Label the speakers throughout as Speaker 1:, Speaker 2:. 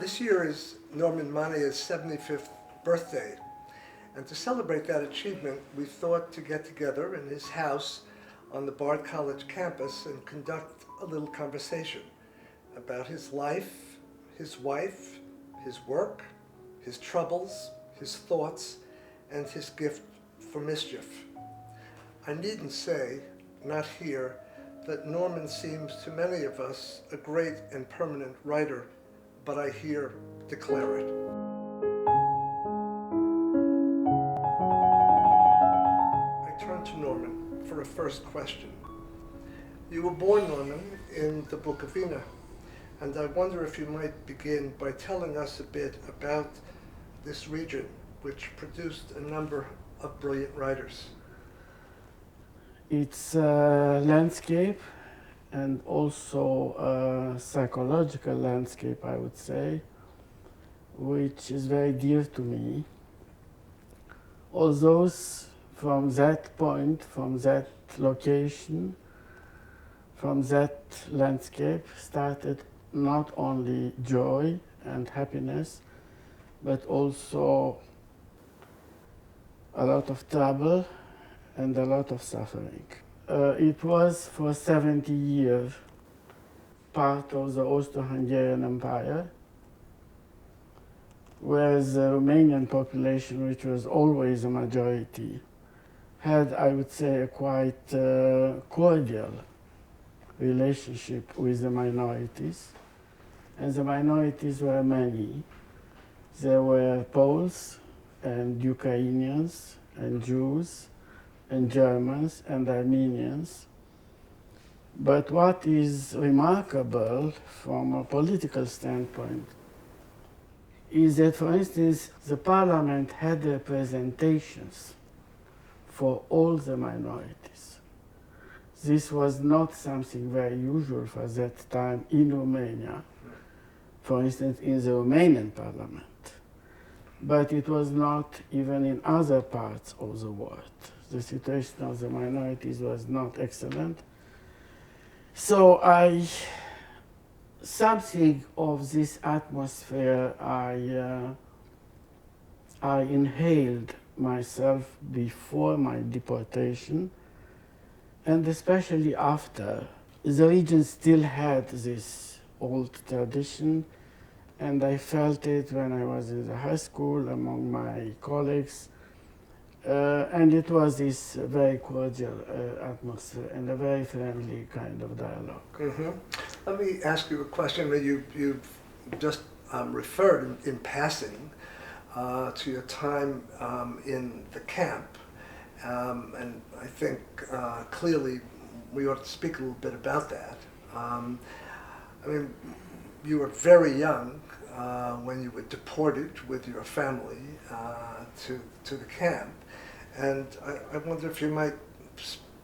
Speaker 1: This year is Norman Mania's 75th birthday, and to celebrate that achievement, we thought to get together in his house on the Bard College campus and conduct a little conversation about his life, his wife, his work, his troubles, his thoughts, and his gift for mischief. I needn't say, not here, that Norman seems to many of us a great and permanent writer, but I here declare it. I turn to Norman for a first question. You were born, Norman, in the Bukovina, and I wonder if you might begin by telling us a bit about this region, which produced a number of brilliant writers.
Speaker 2: It's a landscape and also a psychological landscape, I would say, which is very dear to me. All those from that point, from that location, from that landscape started not only joy and happiness, but also a lot of trouble and a lot of suffering. It was for 70 years part of the Austro-Hungarian Empire, whereas the Romanian population, which was always a majority, had, I would say, a quite cordial relationship with the minorities. And the minorities were many. There were Poles and Ukrainians and Jews and Germans and Armenians. But what is remarkable from a political standpoint is that, for instance, the parliament had representations for all the minorities. This was not something very usual for that time in Romania, for instance, in the Romanian parliament. But it was not even in other parts of the world. The situation of the minorities was not excellent. So something of this atmosphere I inhaled myself before my deportation, and especially after. The region still had this old tradition, and I felt it when I was in the high school among my colleagues. And it was this very cordial atmosphere and a very friendly kind of dialogue.
Speaker 1: Mm-hmm. Let me ask you a question that you've just referred in passing to your time in the camp. And I think clearly we ought to speak a little bit about that. I mean, you were very young when you were deported with your family to the camp. And I wonder if you might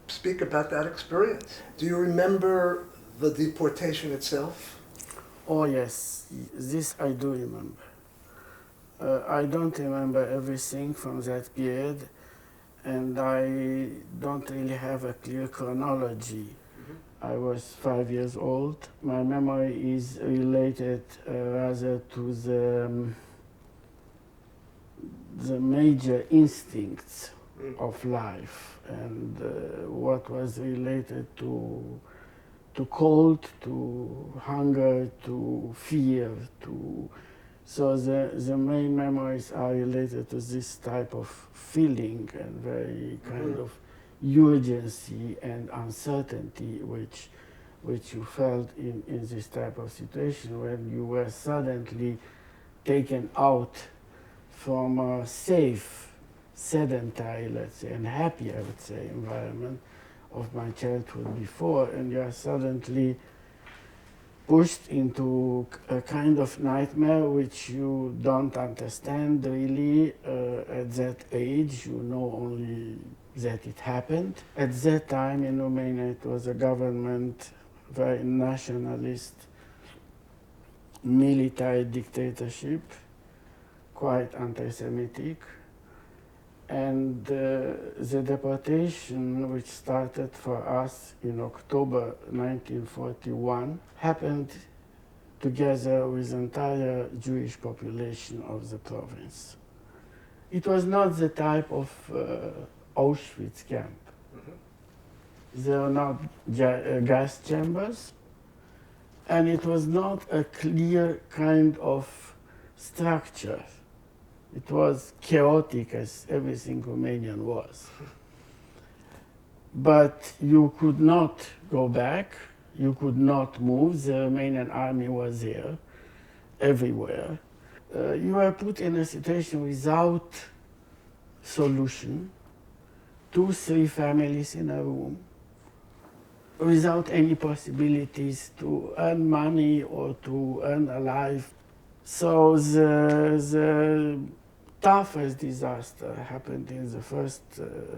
Speaker 1: speak about that experience. Do you remember the deportation itself?
Speaker 2: Oh yes, this I do remember. I don't remember everything from that period, and I don't really have a clear chronology. I was 5 years old. My memory is related rather to the major instincts of life, and what was related to cold, to hunger, to fear, so the main memories are related to this type of feeling and very kind of urgency and uncertainty which you felt in this type of situation when you were suddenly taken out from a safe, sedentary, let's say, and happy, I would say, environment of my childhood before, and you are suddenly pushed into a kind of nightmare which you don't understand really at that age. You know only that it happened. At that time in Romania it was a government, very nationalist, military dictatorship, quite anti-Semitic. And the deportation, which started for us in October 1941, happened together with the entire Jewish population of the province. It was not the type of Auschwitz camp. There were not gas chambers, and it was not a clear kind of structure. It was chaotic, as everything Romanian was. But you could not go back, you could not move. The Romanian army was there, everywhere. You were put in a situation without solution, 2-3 families in a room, without any possibilities to earn money or to earn a life. So the toughest disaster happened in the first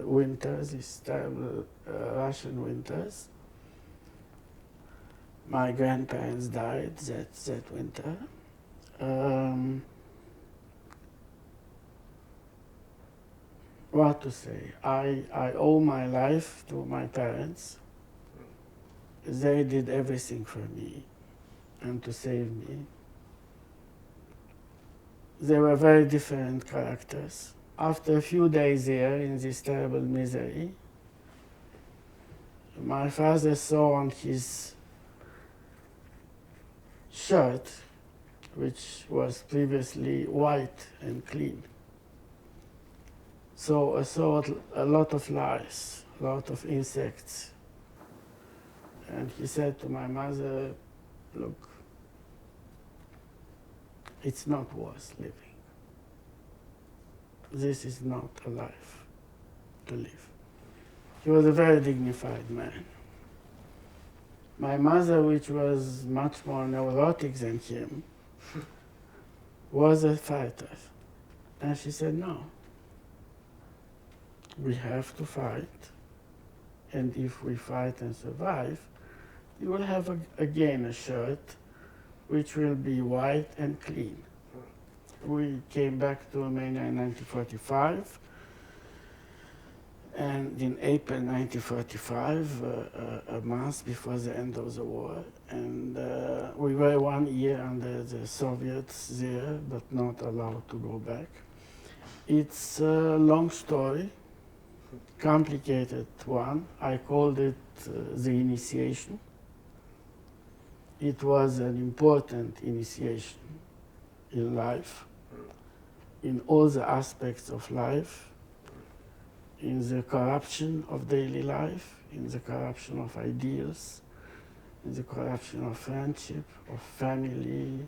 Speaker 2: winters, these terrible Russian winters. My grandparents died that winter. What to say? I owe my life to my parents. They did everything for me and to save me. They were very different characters. After a few days there in this terrible misery, my father saw on his shirt, which was previously white and clean, so I saw a lot of lice, a lot of insects. And he said to my mother, look, it's not worth living. This is not a life to live. He was a very dignified man. My mother, which was much more neurotic than him, was a fighter. And she said, no, we have to fight. And if we fight and survive, you will have again a shirt which will be white and clean. We came back to Romania in 1945, and in April 1945, a month before the end of the war, and we were 1 year under the Soviets there, but not allowed to go back. It's a long story, complicated one. I called it the initiation. It was an important initiation in life, in all the aspects of life, in the corruption of daily life, in the corruption of ideals, in the corruption of friendship, of family,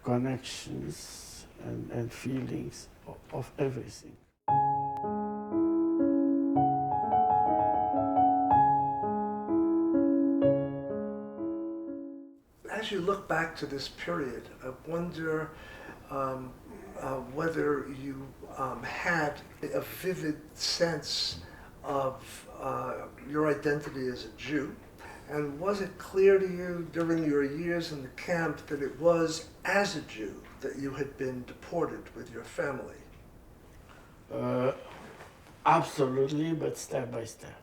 Speaker 2: connections and feelings of everything.
Speaker 1: As you look back to this period, I wonder whether you had a vivid sense of your identity as a Jew, and was it clear to you during your years in the camp that it was as a Jew that you had been deported with your family?
Speaker 2: Absolutely, but step by step.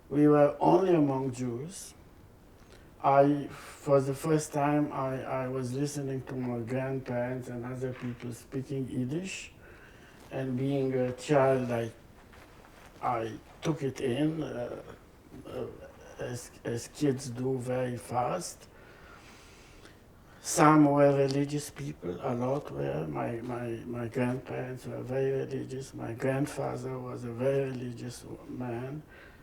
Speaker 2: We were only among Jews. For the first time, I was listening to my grandparents and other people speaking Yiddish, and being a child, I took it in, as kids do very fast. Some were religious people, a lot were. My grandparents were very religious. My grandfather was a very religious man.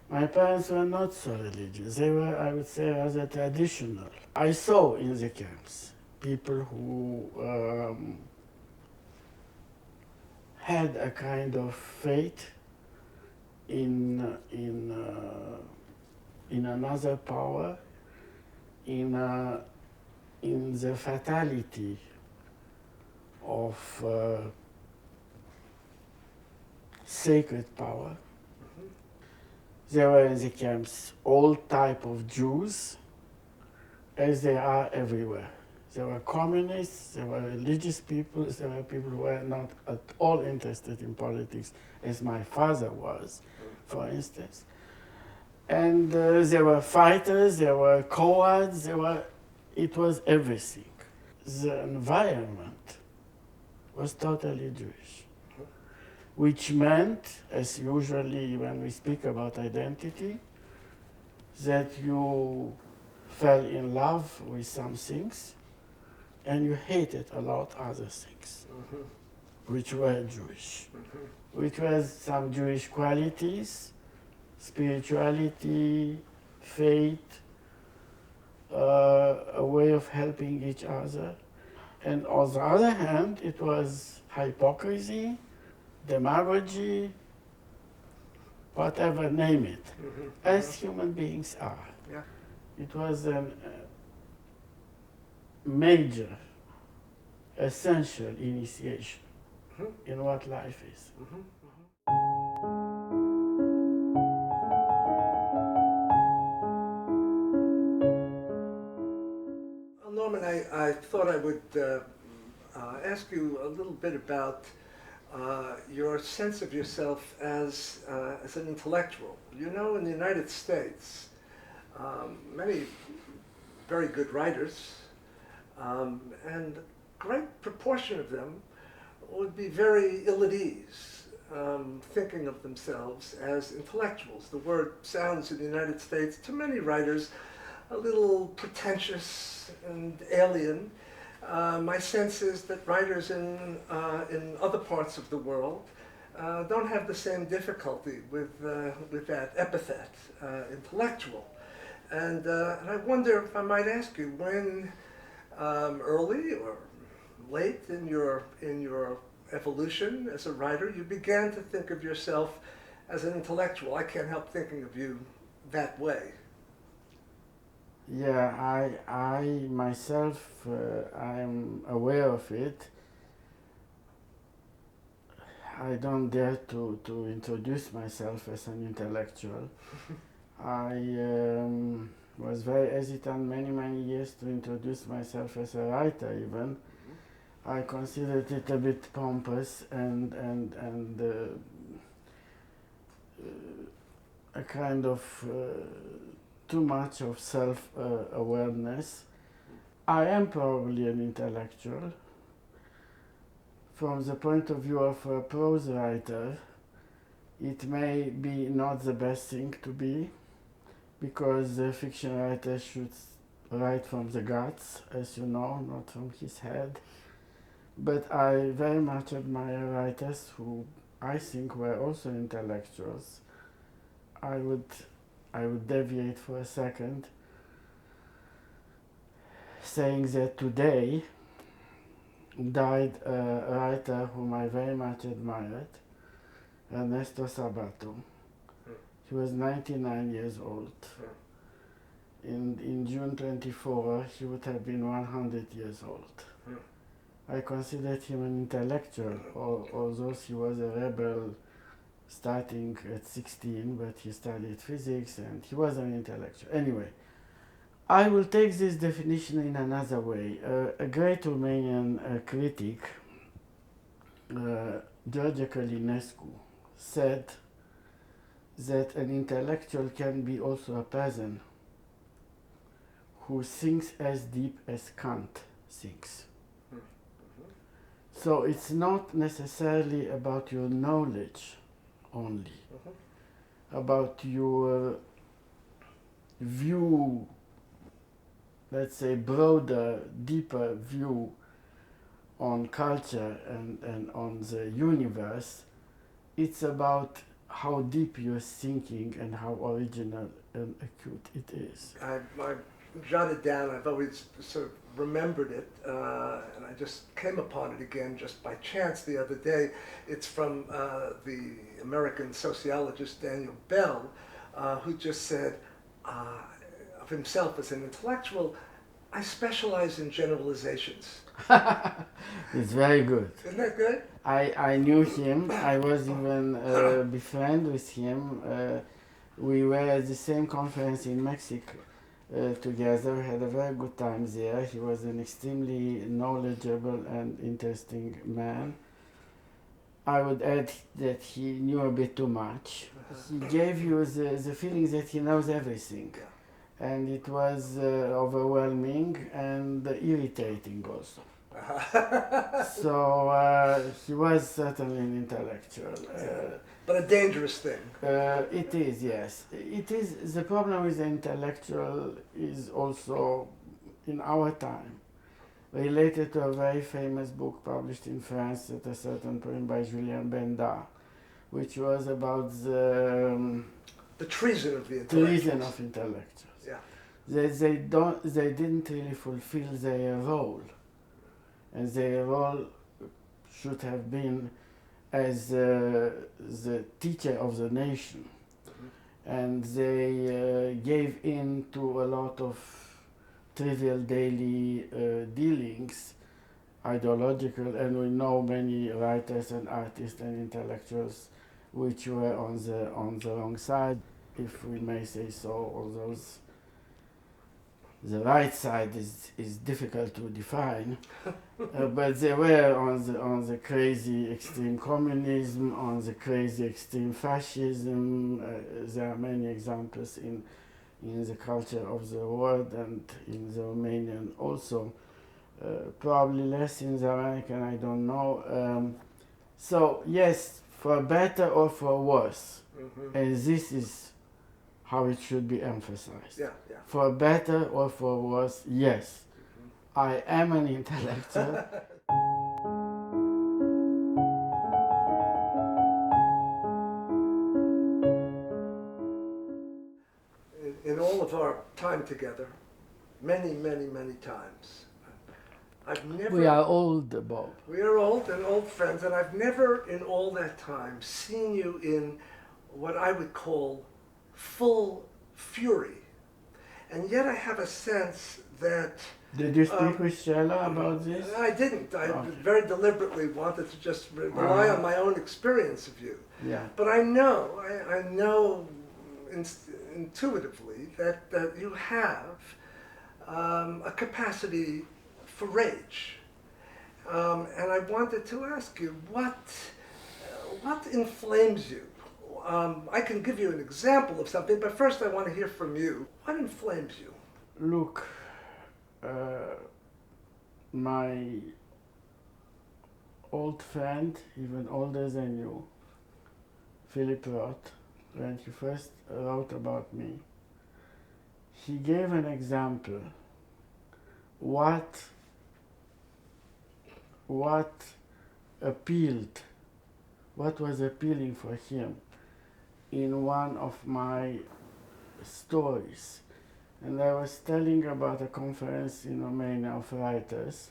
Speaker 2: My parents were not so religious. They were, I would say, rather traditional. I saw in the camps people who had a kind of faith in another power, in the fatality of sacred power. There were in the camps all type of Jews, as they are everywhere. There were communists, there were religious people, there were people who were not at all interested in politics, as my father was, for instance. And there were fighters, there were cowards, it was everything. The environment was totally Jewish, which meant, as usually when we speak about identity, that you fell in love with some things and you hated a lot other things, which were Jewish, which was some Jewish qualities, spirituality, faith, a way of helping each other. And on the other hand, it was hypocrisy, demagogy, whatever, name it, as human beings are.
Speaker 1: Yeah.
Speaker 2: It was a major, essential initiation in what life is.
Speaker 1: Well, Norman, I thought I would ask you a little bit about your sense of yourself as an intellectual. You know, in the United States, many very good writers, and a great proportion of them would be very ill at ease, thinking of themselves as intellectuals. The word sounds in the United States, to many writers, a little pretentious and alien. My sense is that writers in other parts of the world don't have the same difficulty with that epithet, intellectual. And I wonder if I might ask you, when early or late in your evolution as a writer, you began to think of yourself as an intellectual. I can't help thinking of you that way.
Speaker 2: Yeah, I myself, I'm aware of it. I don't dare to introduce myself as an intellectual. I was very hesitant many years to introduce myself as a writer even. I considered it a bit pompous and a kind of too much of self-awareness. I am probably an intellectual. From the point of view of a prose writer, it may be not the best thing to be, because the fiction writer should write from the guts, as you know, not from his head. But I very much admire writers who I think were also intellectuals. I would deviate for a second, saying that today died a writer whom I very much admired, Ernesto Sabato. He was 99 years old. In June 24, he would have been 100 years old. I considered him an intellectual, although he was a rebel starting at 16, but he studied physics and he was an intellectual. Anyway, I will take this definition in another way. A great Romanian critic, George Călinescu, said that an intellectual can be also a person who thinks as deep as Kant thinks. So it's not necessarily about your knowledge only, about your view, let's say broader, deeper view on culture and on the universe. It's about how deep you're thinking and how original and acute it is.
Speaker 1: I jotted down, I've always sort of remembered it, and I just came upon it again just by chance the other day. It's from the American sociologist Daniel Bell, who just said of himself as an intellectual, I specialize in generalizations.
Speaker 2: It's very good.
Speaker 1: Isn't that good?
Speaker 2: I knew him. I was even befriended with him. We were at the same conference in Mexico together. We had a very good time there. He was an extremely knowledgeable and interesting man. I would add that he knew a bit too much. He gave you the feeling that he knows everything. And it was overwhelming and irritating also. So he was certainly an intellectual.
Speaker 1: But a dangerous thing.
Speaker 2: It is, yes. It is. The problem with the intellectual is also in our time related to a very famous book published in France at a certain point by Julien Benda, which was about
Speaker 1: the treason of the intellectuals.
Speaker 2: Treason of intellectuals.
Speaker 1: Yeah.
Speaker 2: They didn't really fulfill their role, and their role should have been as the teacher of the nation, and they gave in to a lot of trivial daily dealings, ideological, and we know many writers and artists and intellectuals which were on the wrong side, if we may say so, although the right side is difficult to define, but they were on the crazy extreme communism, on the crazy extreme fascism. There are many examples in the culture of the world and in the Romanian also. Probably less in the American, I don't know. So yes, for better or for worse, and this is how it should be emphasized.
Speaker 1: Yeah.
Speaker 2: For better or for worse, yes, I am an intellectual.
Speaker 1: In all of our time together, many times, I've never...
Speaker 2: We are old, Bob.
Speaker 1: We are old and old friends, and I've never in all that time seen you in what I would call full fury. And yet I have a sense that...
Speaker 2: Did you speak with Sheila about this?
Speaker 1: I didn't. I very deliberately wanted to just rely on my own experience of you.
Speaker 2: Yeah.
Speaker 1: But I know intuitively that you have a capacity for rage. And I wanted to ask you, what inflames you? I can give you an example of something, but first I want to hear from you. What inflames you?
Speaker 2: Look, my old friend, even older than you, Philip Roth, when he first wrote about me, he gave an example what was appealing for him in one of my stories. And I was telling about a conference in Romania of writers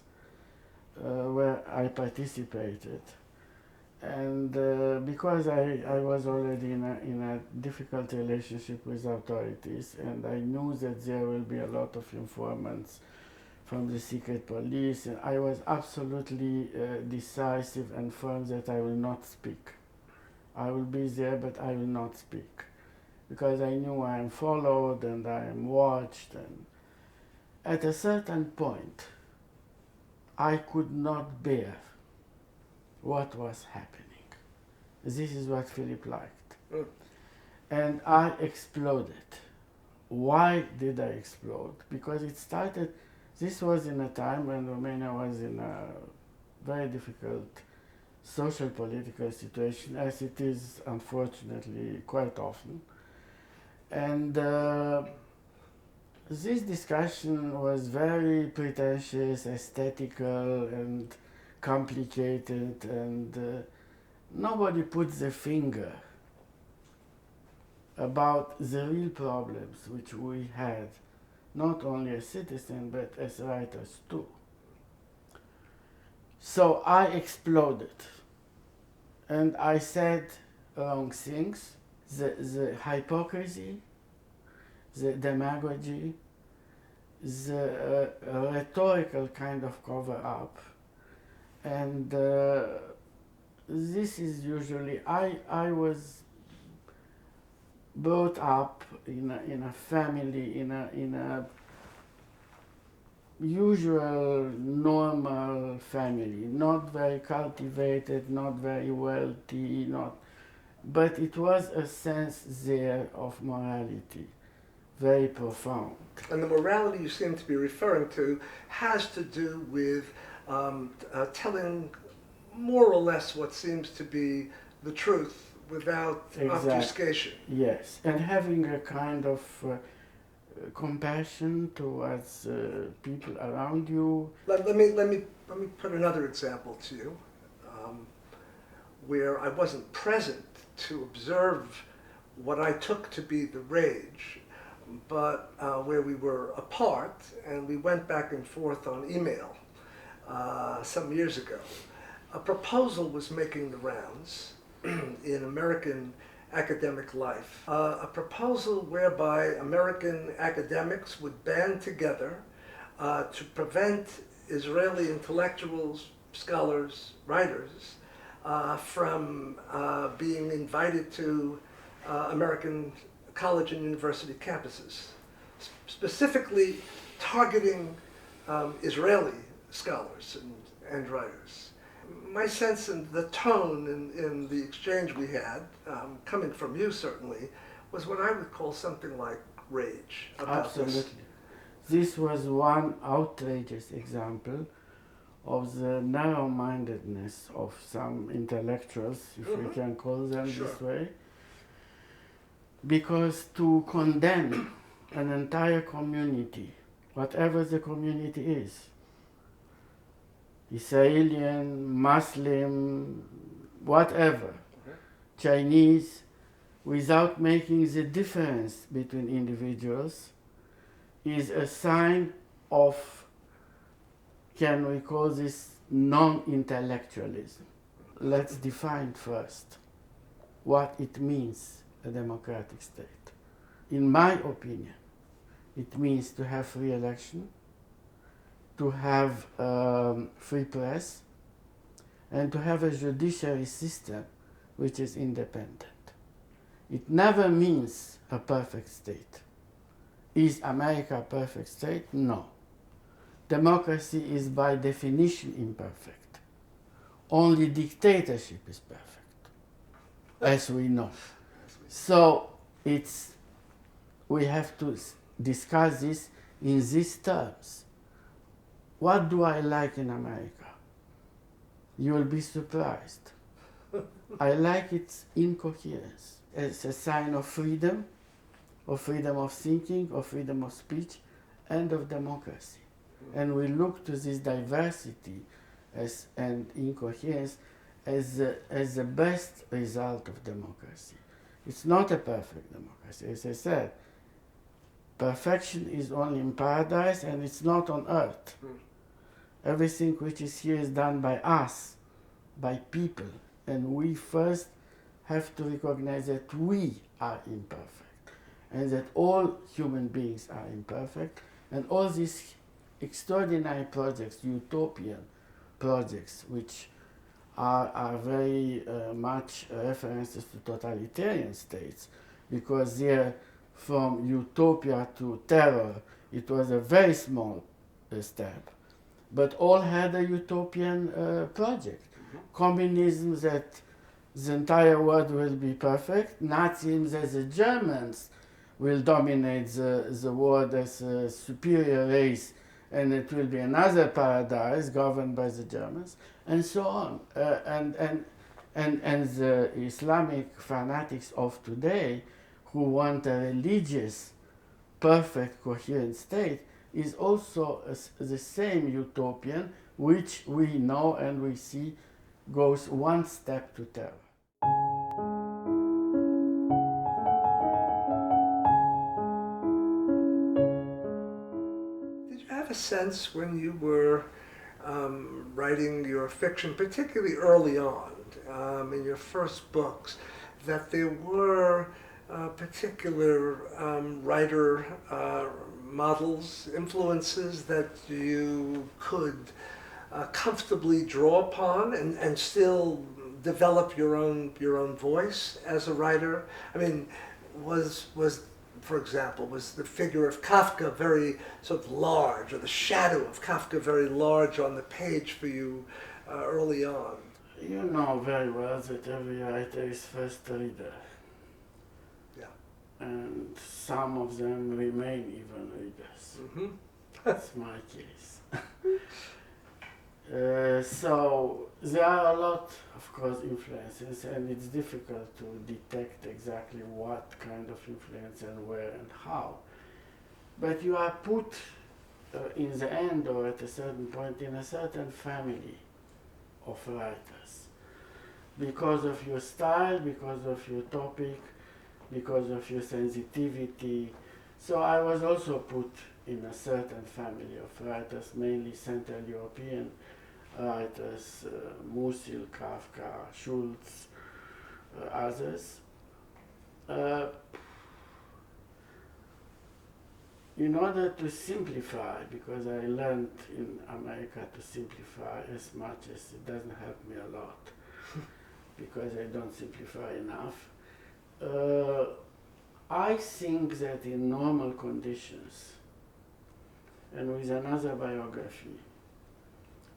Speaker 2: where I participated. And because I was already in a difficult relationship with authorities, and I knew that there will be a lot of informants from the secret police, and I was absolutely decisive and firm that I will not speak. I will be there, but I will not speak, because I knew I am followed and I am watched. And at a certain point, I could not bear what was happening. This is what Philip liked. And I exploded. Why did I explode? Because it started, this was in a time when Romania was in a very difficult social political situation, as it is unfortunately quite often. And this discussion was very pretentious, aesthetical, and complicated, and nobody put the finger about the real problems which we had, not only as citizens, but as writers too. So I exploded, and I said wrong things. The hypocrisy, the demagogy, the rhetorical kind of cover-up, and this is usually, I was brought up in a family, in a usual, normal family, not very cultivated, not very wealthy, not, but it was a sense there of morality, very profound.
Speaker 1: And the morality you seem to be referring to has to do with telling more or less what seems to be the truth without obfuscation.
Speaker 2: Yes, and having a kind of compassion towards people around you.
Speaker 1: Let me put another example to you, where I wasn't present to observe what I took to be the rage, but where we were apart and we went back and forth on email some years ago. A proposal was making the rounds in American academic life, a proposal whereby American academics would band together to prevent Israeli intellectuals, scholars, writers from being invited to American college and university campuses, specifically targeting Israeli scholars and writers. My sense and the tone in the exchange we had, coming from you certainly, was what I would call something like rage about
Speaker 2: Absolutely. This was one outrageous example of the narrow-mindedness of some intellectuals, if we can call them this way, because to condemn an entire community, whatever the community is, Israeli, Muslim, whatever, Chinese, without making the difference between individuals, is a sign of, can we call this non-intellectualism? Let's define first what it means, a democratic state. In my opinion, it means to have free election, to have free press, and to have a judiciary system which is independent. It never means a perfect state. Is America a perfect state? No. Democracy is by definition imperfect. Only dictatorship is perfect, as we know. So we have to discuss this in these terms. What do I like in America? You will be surprised. I like its incoherence. It's a sign of freedom of thinking, of freedom of speech, and of democracy. And we look to this diversity and incoherence as the best result of democracy. It's not a perfect democracy. As I said, perfection is only in paradise, and it's not on earth. Everything which is here is done by us, by people, and we first have to recognize that we are imperfect, and that all human beings are imperfect, and all these extraordinary projects, utopian projects, which are very much references to totalitarian states, because there, from utopia to terror, it was a very small step, but all had a utopian project. Communism, that the entire world will be perfect. Nazism, that the Germans will dominate the world as a superior race, and it will be another paradise governed by the Germans, and so on. And the Islamic fanatics of today, who want a religious, perfect, coherent state, is also the same utopian, which we know and we see goes one step to terror.
Speaker 1: Did you have a sense when you were writing your fiction, particularly early on, in your first books, that there were particular writer models, influences that you could comfortably draw upon and still develop your own voice as a writer? I mean, was for example, was the figure of Kafka very sort of large, or the shadow of Kafka very large on the page for you early on?
Speaker 2: You know very well that every writer is first a reader.
Speaker 1: Yeah.
Speaker 2: And some of them remain even readers.
Speaker 1: Mm-hmm.
Speaker 2: That's my case. So there are a lot, of course, influences, and it's difficult to detect exactly what kind of influence and where and how. But you are put in the end or at a certain point in a certain family of writers because of your style, because of your topic, because of your sensitivity. So I was also put in a certain family of writers, mainly Central European writers, Musil, Kafka, Schulz, others. In order to simplify, because I learned in America to simplify as much as it doesn't help me a lot, because I don't simplify enough, I think that in normal conditions and with another biography,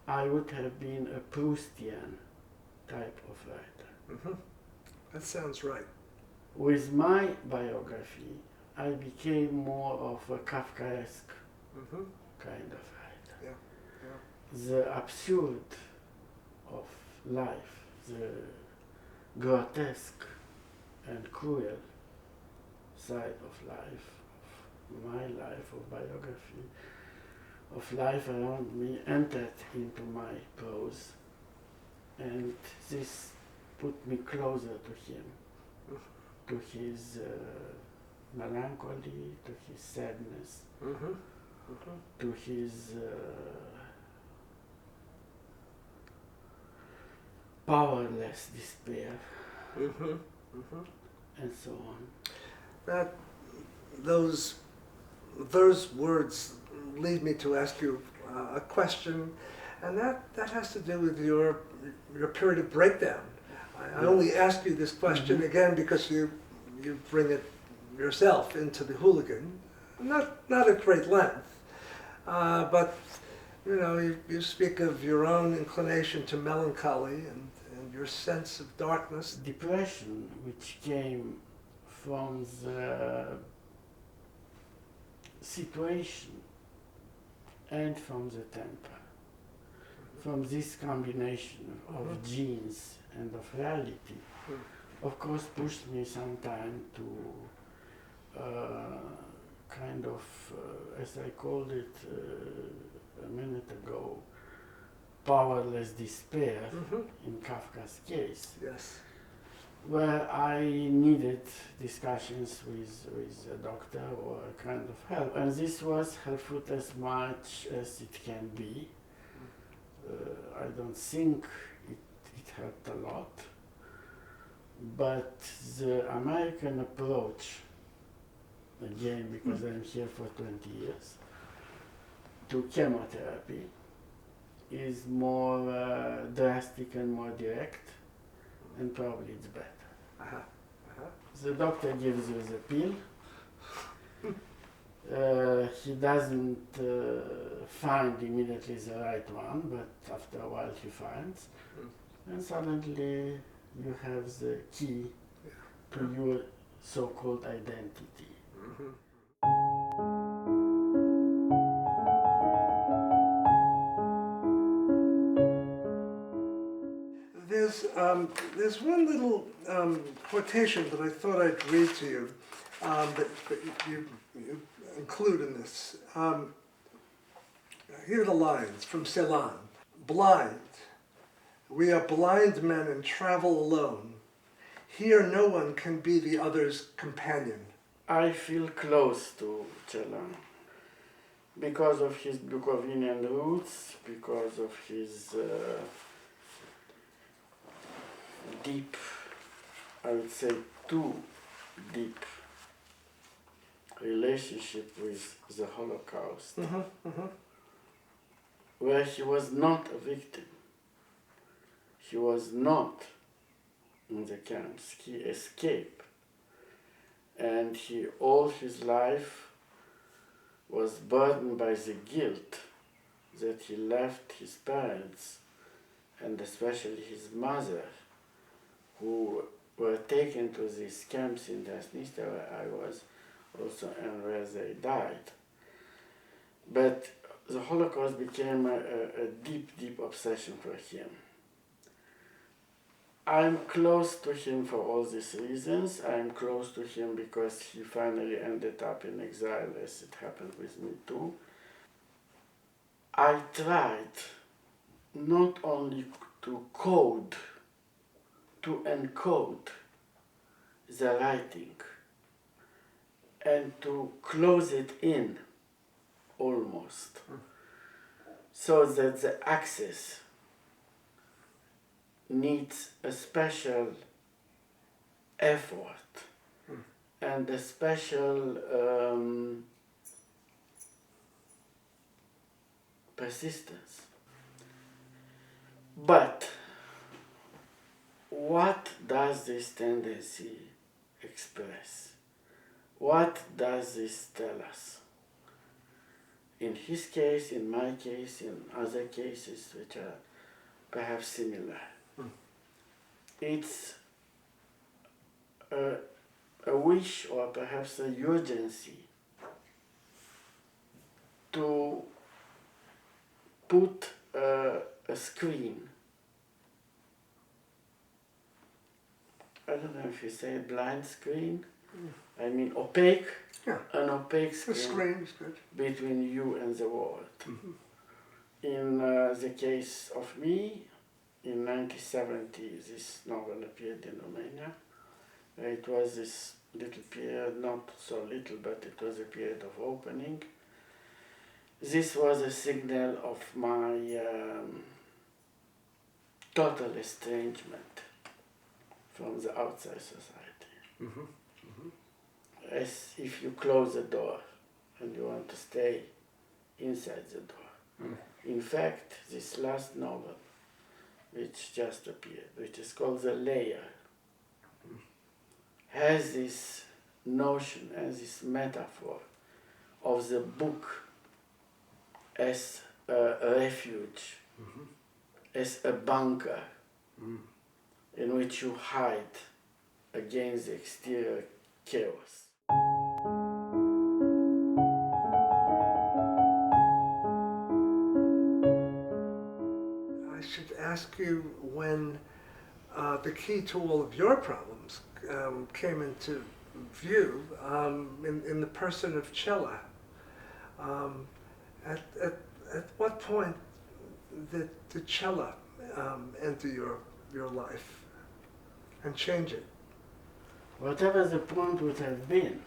Speaker 2: I would have been a Proustian type of writer.
Speaker 1: Mm-hmm. That sounds right.
Speaker 2: With my biography, I became more of a Kafkaesque
Speaker 1: Mm-hmm.
Speaker 2: kind of writer.
Speaker 1: Yeah. Yeah.
Speaker 2: The absurd of life, the grotesque and cruel side of life, of my life, of biography, of life around me entered into my prose, and this put me closer to him, to his melancholy, to his sadness,
Speaker 1: Mm-hmm. Mm-hmm.
Speaker 2: to his powerless despair,
Speaker 1: Mm-hmm. Mm-hmm.
Speaker 2: and so on.
Speaker 1: That those words lead me to ask you a question, and that has to do with your period of breakdown. I only ask you this question again because you bring it yourself into the Hooligan, not at great length, but you know you speak of your own inclination to melancholy and your sense of darkness.
Speaker 2: Depression, which came from the situation and from the temper, from this combination of genes and of reality, of course pushed me sometime to kind of, as I called it a minute ago, powerless despair in Kafka's case,
Speaker 1: Yes.
Speaker 2: where I needed discussions with a doctor or a kind of help. And this was helpful as much as it can be. I don't think it helped a lot. But the American approach, again, because I'm here for 20 years, to chemotherapy is more drastic and more direct, and probably it's better.
Speaker 1: Uh-huh. Uh-huh.
Speaker 2: The doctor gives you the pill. He doesn't find immediately the right one, but after a while he finds. And suddenly you have the key to your so-called identity.
Speaker 1: There's one little quotation that I thought I'd read to you that you include in this. Here are the lines from Celan. Blind. We are blind men and travel alone. Here no one can be the other's companion.
Speaker 2: I feel close to Celan because of his Bukovinian roots, because of his deep, I would say too deep relationship with the Holocaust, where he was not a victim. He was not in the camps. He escaped. And he all his life was burdened by the guilt that he left his parents, and especially his mother, who were taken to these camps in Transnistria where I was also, and where they died. But the Holocaust became a deep, deep obsession for him. I'm close to him for all these reasons. I'm close to him because he finally ended up in exile, as it happened with me too. I tried not only to code, to encode the writing and to close it in almost, so that the access needs a special effort and a special persistence. But what does this tendency express? What does this tell us? In his case, in my case, in other cases which are perhaps similar. It's a wish or perhaps a urgency to put a screen, I don't know if you say blind screen, I mean opaque,
Speaker 1: Yeah.
Speaker 2: an opaque
Speaker 1: The
Speaker 2: screen
Speaker 1: screen is good.
Speaker 2: between you and the world. In the case of me, in 1970, this novel appeared in Romania. It was this little period, not so little, but it was a period of opening. This was a signal of my total estrangement from the outside society. As if you close the door and you want to stay inside the door. In fact, this last novel, which just appeared, which is called The Layer, has this notion, has this metaphor of the book as a refuge, as a bunker in which you hide against the exterior chaos.
Speaker 1: I should ask you when the key to all of your problems came into view in the person of Cella. At what point did Cella enter your life and change it?
Speaker 2: Whatever the point would have been,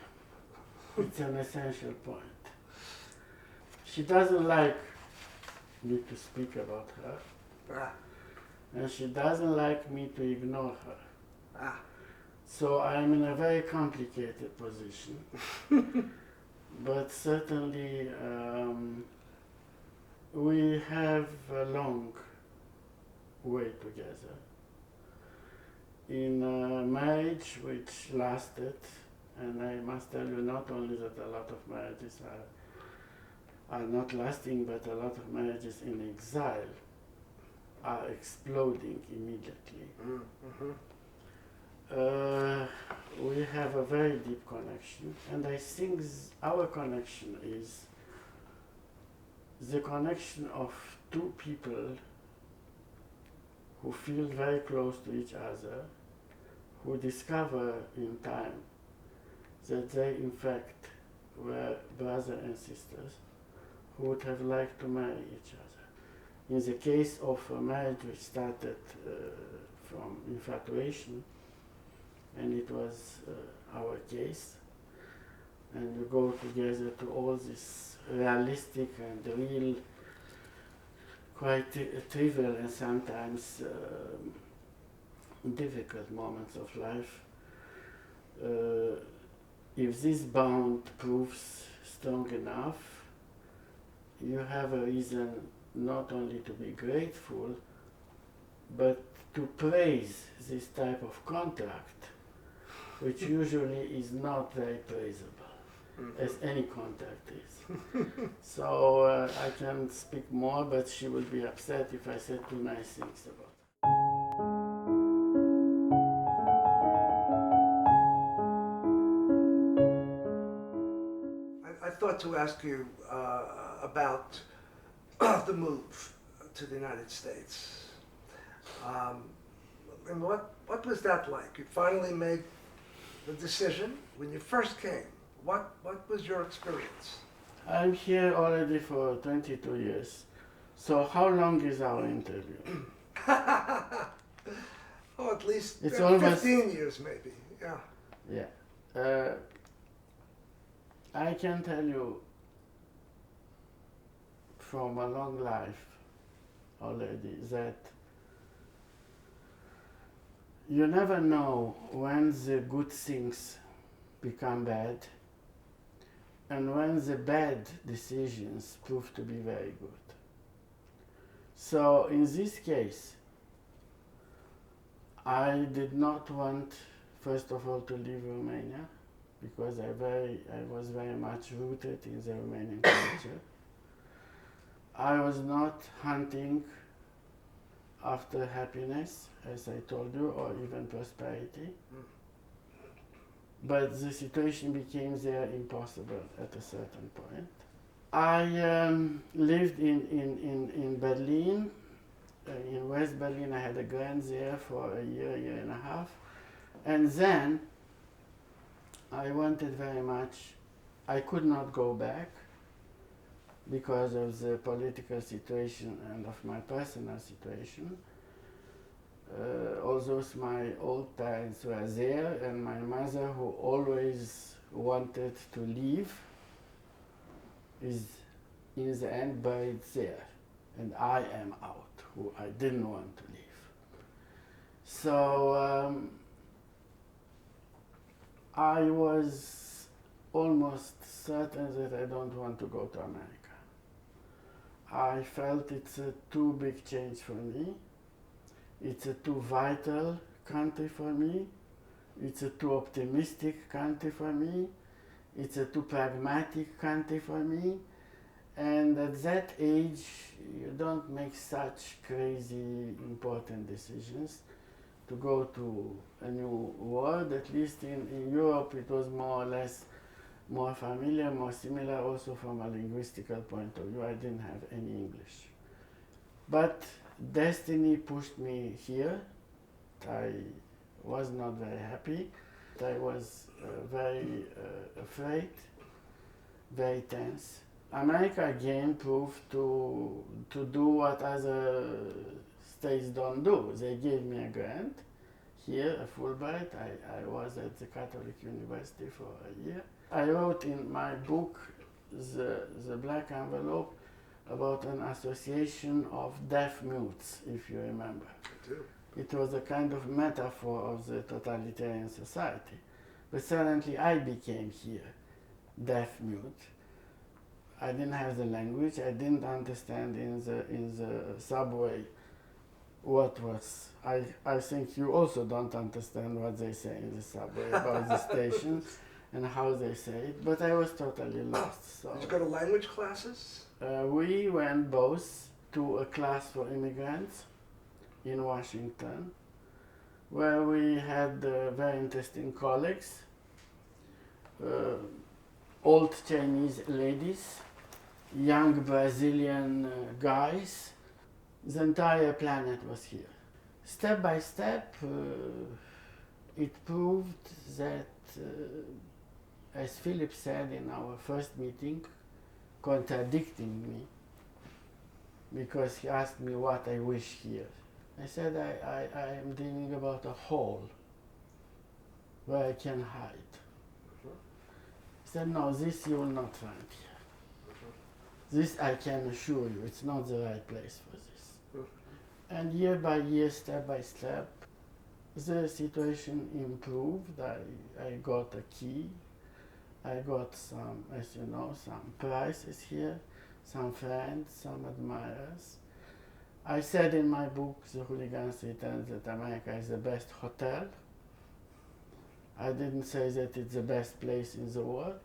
Speaker 2: it's an essential point. She doesn't like me to speak about her,
Speaker 1: Ah,
Speaker 2: and she doesn't like me to ignore her.
Speaker 1: ah.
Speaker 2: So I'm in a very complicated position, but certainly we have a long way together. In a marriage which lasted, and I must tell you not only that a lot of marriages are not lasting, but a lot of marriages in exile are exploding immediately. We have a very deep connection, and I think our connection is the connection of two people who feel very close to each other, who discover in time that they in fact were brothers and sisters who would have liked to marry each other. In the case of a marriage which started from infatuation, and it was our case, and you go together to all these realistic and real, quite trivial and sometimes difficult moments of life. If this bond proves strong enough, you have a reason not only to be grateful, but to praise this type of contract which usually is not very praisable, as any contact is. So I can speak more, but she would be upset if I said too nice things about her.
Speaker 1: I thought to ask you about the move to the United States. And what was that like? You finally made the decision when you first came. What was your experience?
Speaker 2: I'm here already for 22 years. So how long is our interview?
Speaker 1: Oh, at least
Speaker 2: It's
Speaker 1: 15 years maybe, yeah.
Speaker 2: Yeah. I can tell you from a long life already that you never know when the good things become bad and when the bad decisions prove to be very good. So in this case, I did not want, first of all, to leave Romania because I was very much rooted in the Romanian culture. I was not hunting after happiness, as I told you, or even prosperity. But the situation became there impossible at a certain point. I lived in Berlin, in West Berlin. I had a grant there for a year and a half. And then I wanted very much, I could not go back because of the political situation and of my personal situation. Although my old parents were there and my mother, who always wanted to leave, is in the end buried there. And I am out, who I didn't want to leave. So I was almost certain that I don't want to go to America. I felt it's a too big change for me. It's a too vital country for me. It's a too optimistic country for me. It's a too pragmatic country for me. And at that age, you don't make such crazy important decisions to go to a new world. At least in Europe, it was more or less more familiar, more similar, also from a linguistical point of view. I didn't have any English. But destiny pushed me here. I was not very happy. I was very afraid, very tense. America again proved to do what other states don't do. They gave me a grant here, a Fulbright. I was at the Catholic University for a year. I wrote in my book, The Black Envelope, about an association of deaf mutes, if you remember.
Speaker 1: I do.
Speaker 2: It was a kind of metaphor of the totalitarian society. But suddenly I became here deaf mute. I didn't have the language. I didn't understand in the subway what was. I think you also don't understand what they say in the subway about the stations and how they say it. But I was totally lost. So
Speaker 1: Did you go to language classes?
Speaker 2: we went both to a class for immigrants in Washington, where we had very interesting colleagues, old Chinese ladies, young Brazilian guys. The entire planet was here. Step by step, it proved that, as Philip said in our first meeting, contradicting me, because he asked me what I wish here. I said I am dreaming about a hole where I can hide. He said, no, this you will not find here. This I can assure you, it's not the right place for this. And year by year, step by step, the situation improved. I got a key. I got some, as you know, some prizes here, some friends, some admirers. I said in my book, The Hooligans Return, that America is the best hotel. I didn't say that it's the best place in the world,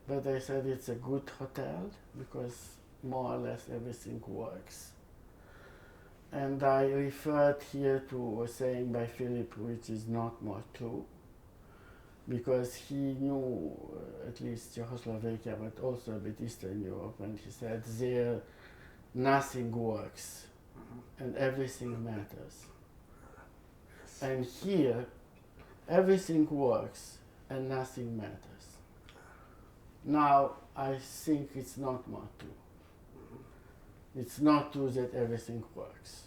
Speaker 2: but I said it's a good hotel because more or less everything works. And I referred here to a saying by Philip, which is not more true, because he knew at least Czechoslovakia, but also a bit Eastern Europe, and he said there nothing works and everything matters. And here everything works and nothing matters. Now I think it's not more true. It's not true that everything works.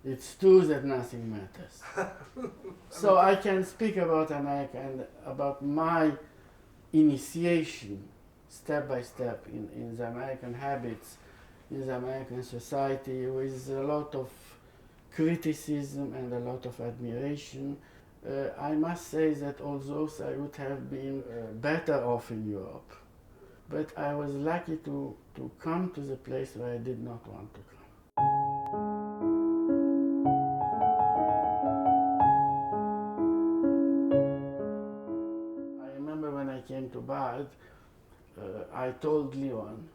Speaker 2: It's true that nothing matters. So I can speak about America and about my initiation, step by step, in the American habits, in the American society, with a lot of criticism and a lot of admiration. I must say that although I would have been better off in Europe, but I was lucky to come to the place where I did not want to come. I remember when I came to Bad, I told Leon,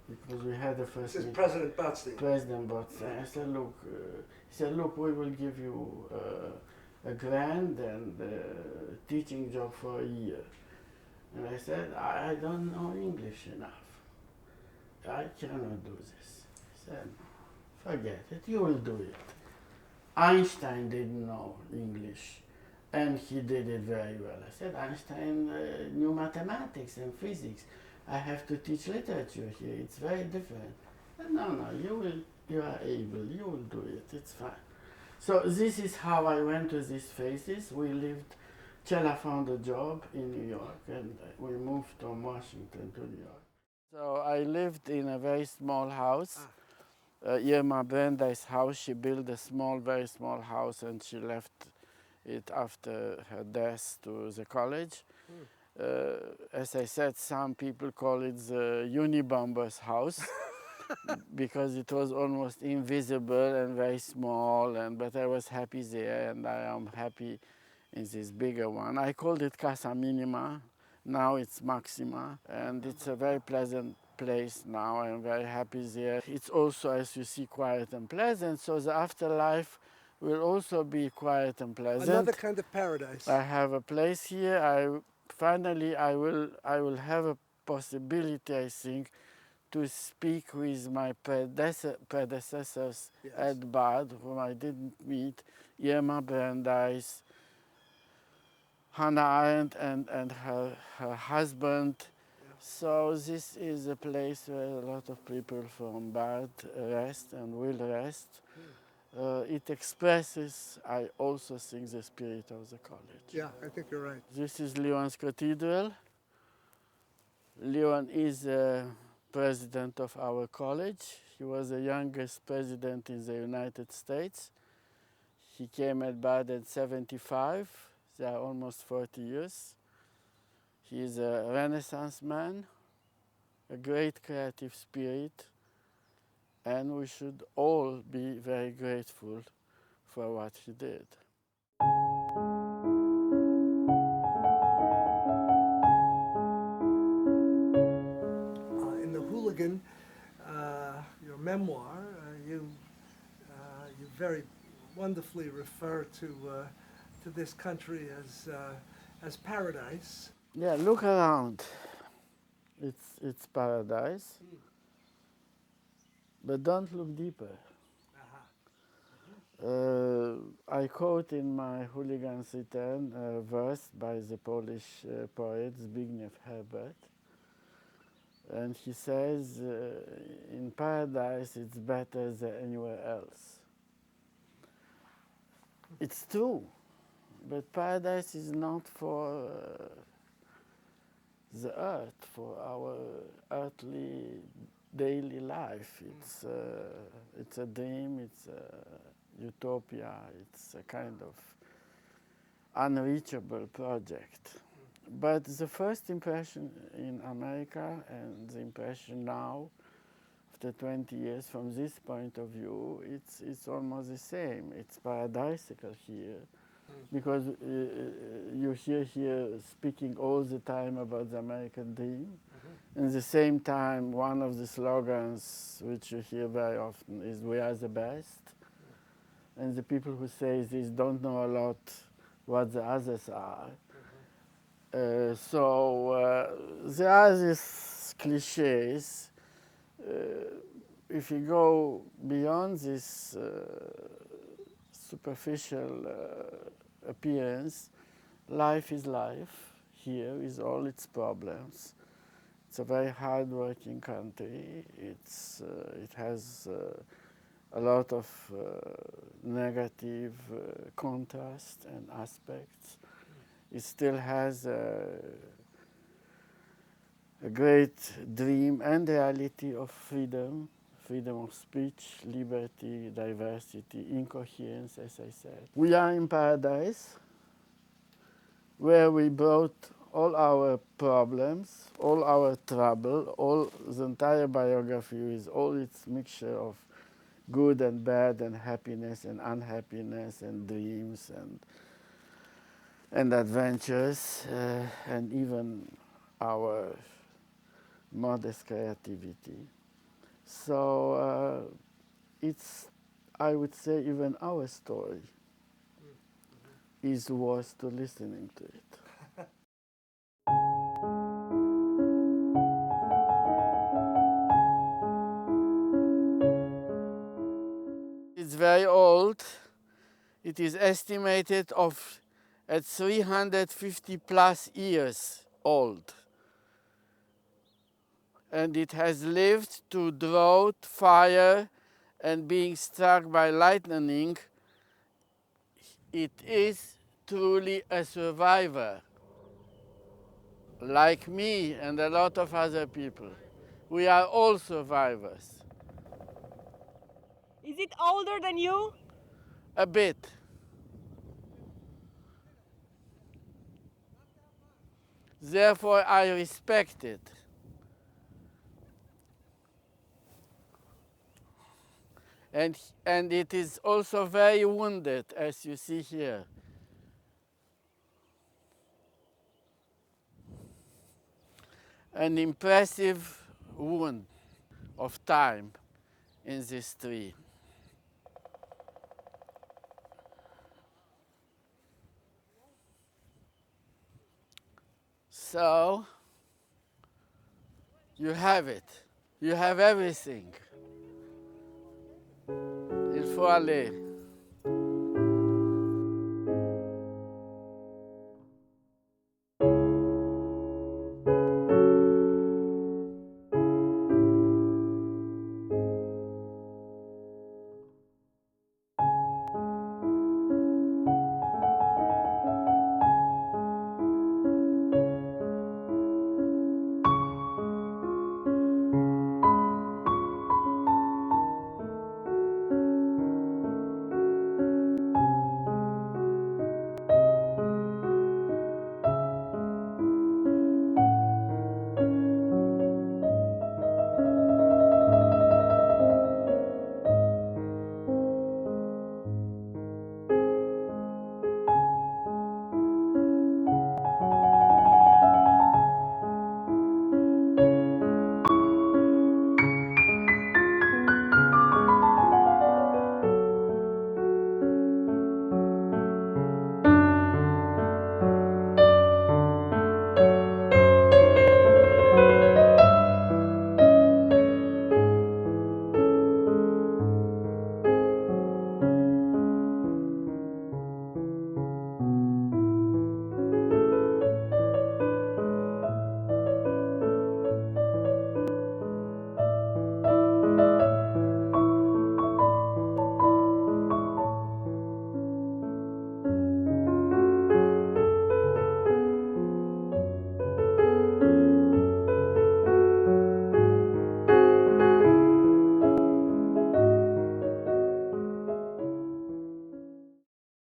Speaker 2: because we had the first
Speaker 1: This is
Speaker 2: meeting,
Speaker 1: President Botstein.
Speaker 2: President Botstein. I said, look, he said, look, we will give you a grant and a teaching job for a year. And I said, I don't know English enough. I cannot do this. He said, forget it, you will do it. Einstein didn't know English, and he did it very well. I said, Einstein knew mathematics and physics. I have to teach literature here, it's very different. No, you are able, you will do it, it's fine. So this is how I went to these phases. We lived, Cella found a job in New York, and we moved from Washington to New York. So I lived in a very small house. Irma Brandeis' house, she built a small, very small house, and she left it after her death to the college. As I said, some people call it the Unabomber's house because it was almost invisible and very small, but I was happy there, and I am happy in this bigger one. I called it Casa Minima. Now it's Maxima, and it's a very pleasant place now. I'm very happy there. It's also, as you see, quiet and pleasant, so the afterlife will also be quiet and pleasant.
Speaker 1: Another kind of paradise.
Speaker 2: I have a place here. Finally I will have a possibility, I think, to speak with my predecessors
Speaker 1: Yes.
Speaker 2: at Bad, whom I didn't meet, Irma Brandeis, Hannah Arendt and her husband.
Speaker 1: Yeah.
Speaker 2: So this is a place where a lot of people from Bad rest and will rest. It expresses, I also think, the spirit of the college.
Speaker 1: Yeah, I think you're right.
Speaker 2: This is Leon's Cathedral. Leon is president of our college. He was the youngest president in the United States. He came at Bad at 75. They are almost 40 years. He is a Renaissance man, a great creative spirit, and we should all be very grateful for what he did.
Speaker 1: In The Hooligan, your memoir, you very wonderfully refer to this country as paradise.
Speaker 2: Yeah, look around. It's paradise. But don't look deeper. I quote in my Hooligan's Return a verse by the Polish poet Zbigniew Herbert. And he says, in paradise it's better than anywhere else. It's true, but paradise is not for the earth, for our earthly daily life. It's a dream, it's a utopia, it's a kind of unreachable project. But the first impression in America and the impression now, after 20 years from this point of view, it's almost the same. It's paradisical here. because you hear here speaking all the time about the American dream. At the same time, one of the slogans which you hear very often is "We are the best." And the people who say this don't know a lot what the others are. There are these cliches. If you go beyond this superficial appearance, life is life here with all its problems. It's a very hard-working country. It has a lot of negative contrast and aspects. It still has a great dream and reality of freedom, freedom of speech, liberty, diversity, incoherence, as I said. We are in paradise, where we brought all our problems, all our trouble, all the entire biography with all its mixture of good and bad and happiness and unhappiness and dreams and adventures and even our modest creativity. So it's, I would say, even our story is worth to listening to it. It's very old. It is estimated at 350 plus years old. And it has lived through drought, fire, and being struck by lightning. It is truly a survivor, like me and a lot of other people. We are all survivors.
Speaker 3: Is it older than you?
Speaker 2: A bit. Therefore, I respect it. And it is also very wounded, as you see here. An impressive wound of time in this tree. So, you have it. You have everything. Il faut aller.